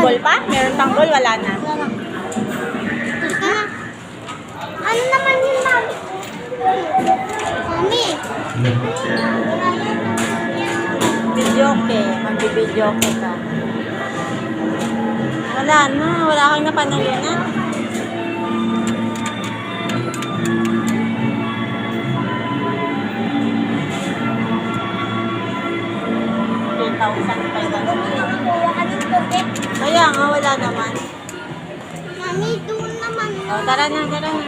tanggol pa? Meron tanggol, wala na. Ano naman yun, Mami? Mami. Videoke. Magbi-videoke ka. Wala na. Wala kang napanalunan. Kaya nga, wala naman. Mami, doon naman. O, tara na, tara na.